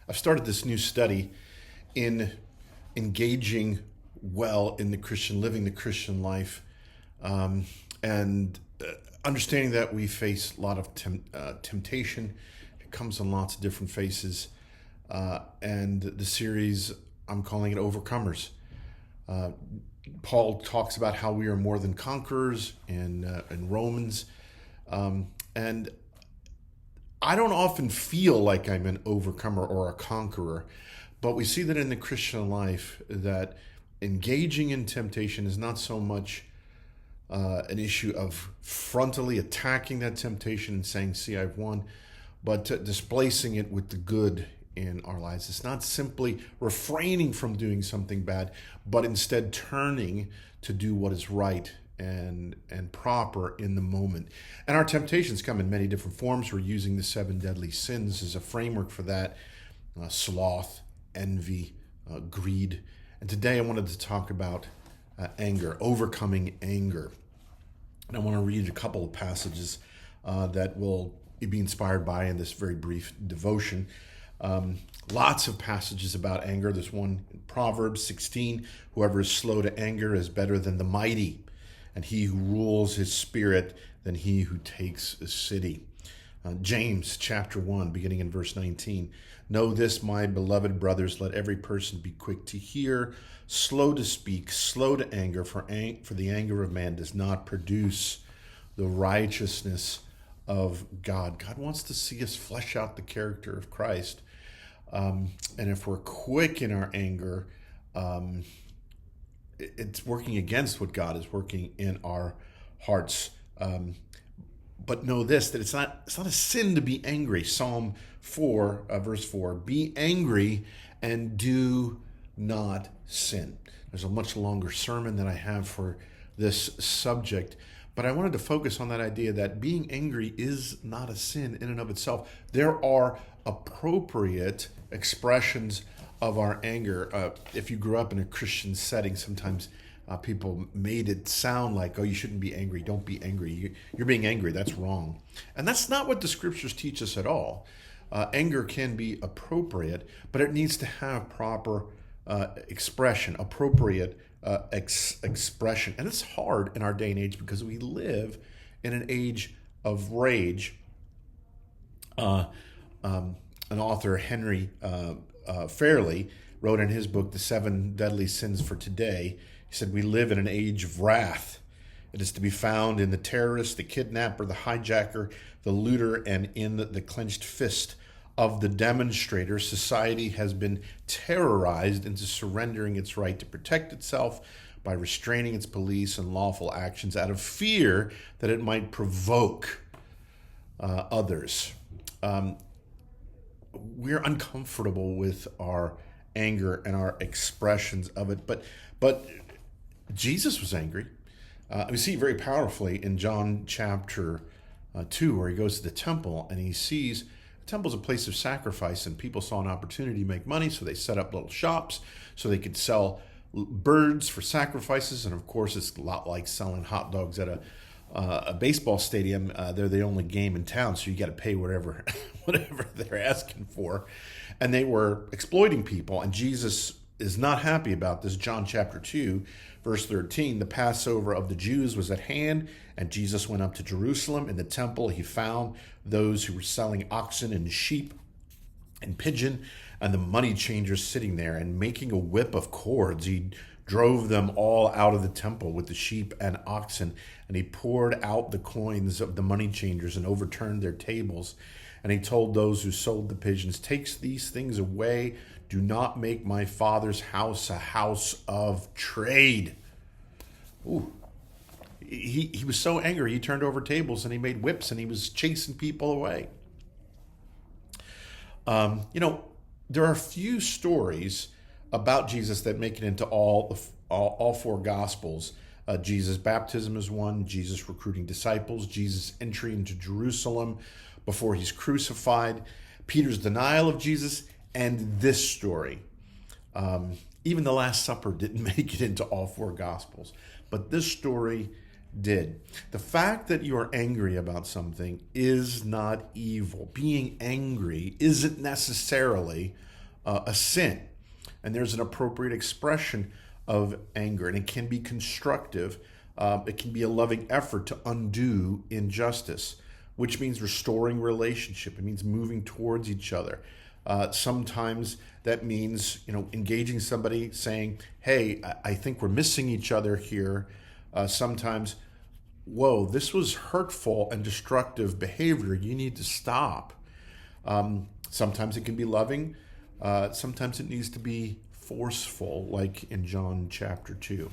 I've started this new study in engaging well in the Christian, living the Christian life, and understanding that we face a lot of temptation. It comes in lots of different faces. And the series, I'm calling it Overcomers. Paul talks about how we are more than conquerors in Romans. And I don't often feel like I'm an overcomer or a conqueror, but we see that in the Christian life that engaging in temptation is not so much an issue of frontally attacking that temptation and saying, see, I've won, but displacing it with the good in our lives. It's not simply refraining from doing something bad, but instead turning to do what is right and proper in the moment. And our temptations come in many different forms. We're using the 7 deadly sins as a framework for that: sloth, envy, greed. And today I wanted to talk about anger, overcoming anger. And I want to read a couple of passages that will be inspired by in this very brief devotion. Lots of passages about anger. There's one in Proverbs 16, whoever is slow to anger is better than the mighty, and he who rules his spirit than he who takes a city. James chapter 1, beginning in verse 19. Know this, my beloved brothers, let every person be quick to hear, slow to speak, slow to anger, for the anger of man does not produce the righteousness of God. God wants to see us flesh out the character of Christ. And if we're quick in our anger, it's working against what God is working in our hearts. But know this, that it's not a sin to be angry. Psalm 4, verse 4, be angry and do not sin. There's a much longer sermon that I have for this subject, but I wanted to focus on that idea that being angry is not a sin in and of itself. There are appropriate expressions of our anger. If you grew up in a Christian setting, sometimes people made it sound like, oh, you shouldn't be angry. Don't be angry. You're being angry. That's wrong. And that's not what the scriptures teach us at all. Anger can be appropriate, but it needs to have proper expression, appropriate expression. And it's hard in our day and age because we live in an age of rage. An author, Henry Fairley, wrote in his book, The 7 Deadly Sins for Today, he said, we live in an age of wrath. It is to be found in the terrorist, the kidnapper, the hijacker, the looter, and in the clenched fist of the demonstrator. Society has been terrorized into surrendering its right to protect itself by restraining its police and lawful actions out of fear that it might provoke others. We're uncomfortable with our anger and our expressions of it, but Jesus was angry. We see very powerfully in John chapter 2, where he goes to the temple and he sees the temple's a place of sacrifice, and people saw an opportunity to make money, so they set up little shops so they could sell birds for sacrifices. And of course, it's a lot like selling hot dogs at a baseball stadium. They're the only game in town, so you got to pay whatever they're asking for. And they were exploiting people, and Jesus is not happy about this. John chapter 2, verse 13, the Passover of the Jews was at hand, and Jesus went up to Jerusalem. In the temple, he found those who were selling oxen and sheep and pigeon, and the money changers sitting there, and making a whip of cords, he drove them all out of the temple with the sheep and oxen, and he poured out the coins of the money changers and overturned their tables. And he told those who sold the pigeons, take these things away. Do not make my Father's house a house of trade. Ooh. He was so angry, he turned over tables and he made whips and he was chasing people away. There are few stories about Jesus that make it into all 4 Gospels. Jesus' baptism is one, Jesus recruiting disciples, Jesus' entry into Jerusalem before he's crucified, Peter's denial of Jesus, and this story. Even the Last Supper didn't make it into all 4 Gospels, but this story did. The fact that you are angry about something is not evil. Being angry isn't necessarily a sin. And there's an appropriate expression of anger, and it can be constructive. It can be a loving effort to undo injustice, which means restoring relationship. It means moving towards each other. Sometimes that means, engaging somebody, saying, "Hey, I think we're missing each other here." Sometimes, "Whoa, this was hurtful and destructive behavior. You need to stop." Sometimes it can be loving. Sometimes it needs to be forceful, like in John chapter 2.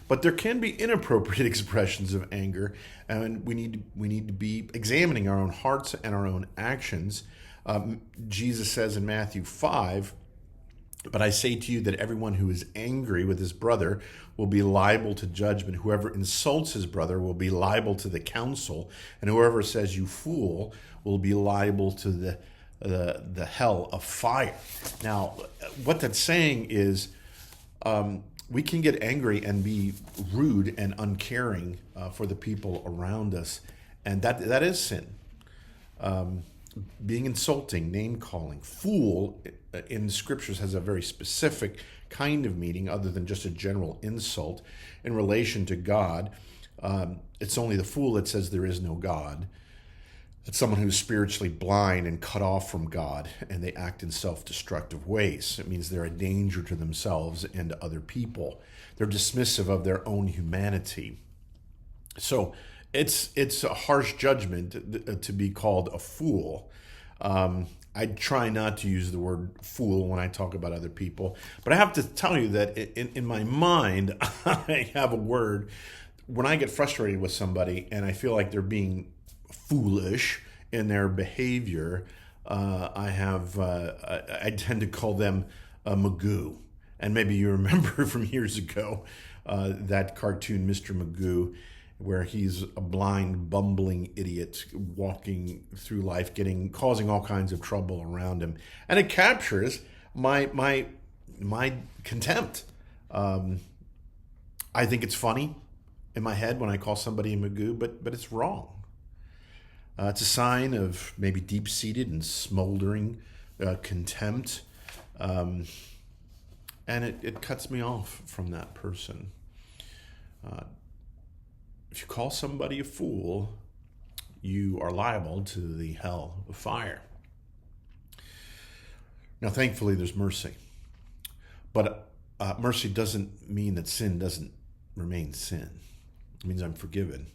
But there can be inappropriate expressions of anger, and we need to be examining our own hearts and our own actions. Jesus says in Matthew 5, "But I say to you that everyone who is angry with his brother will be liable to judgment. Whoever insults his brother will be liable to the council, and whoever says you fool will be liable to the hell of fire." Now, what that's saying is we can get angry and be rude and uncaring for the people around us, and that is sin. Being insulting, name calling, fool in the scriptures has a very specific kind of meaning other than just a general insult in relation to God. It's only the fool that says there is no God. It's someone who's spiritually blind and cut off from God, and they act in self-destructive ways. It means they're a danger to themselves and to other people. They're dismissive of their own humanity. So it's a harsh judgment to be called a fool. I try not to use the word fool when I talk about other people, but I have to tell you that in my mind, I have a word. When I get frustrated with somebody and I feel like they're being foolish in their behavior, I tend to call them a Magoo. And maybe you remember from years ago that cartoon, Mr. Magoo, where he's a blind, bumbling idiot walking through life, causing all kinds of trouble around him, and it captures my contempt. I think it's funny in my head when I call somebody a Magoo, but it's wrong. It's a sign of maybe deep-seated and smoldering contempt, and it cuts me off from that person. If you call somebody a fool, you are liable to the hell of fire. Now, thankfully, there's mercy. But mercy doesn't mean that sin doesn't remain sin. It means I'm forgiven,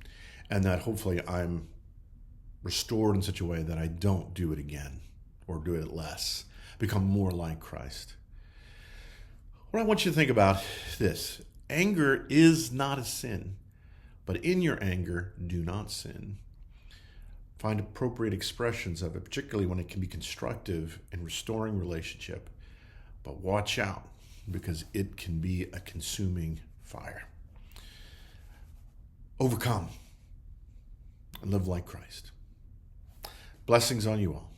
and that hopefully I'm restored in such a way that I don't do it again or do it less, become more like Christ. What I want you to think about this: anger is not a sin, but in your anger, do not sin. Find appropriate expressions of it, particularly when it can be constructive in restoring relationship. But watch out, because it can be a consuming fire. Overcome and live like Christ. Blessings on you all.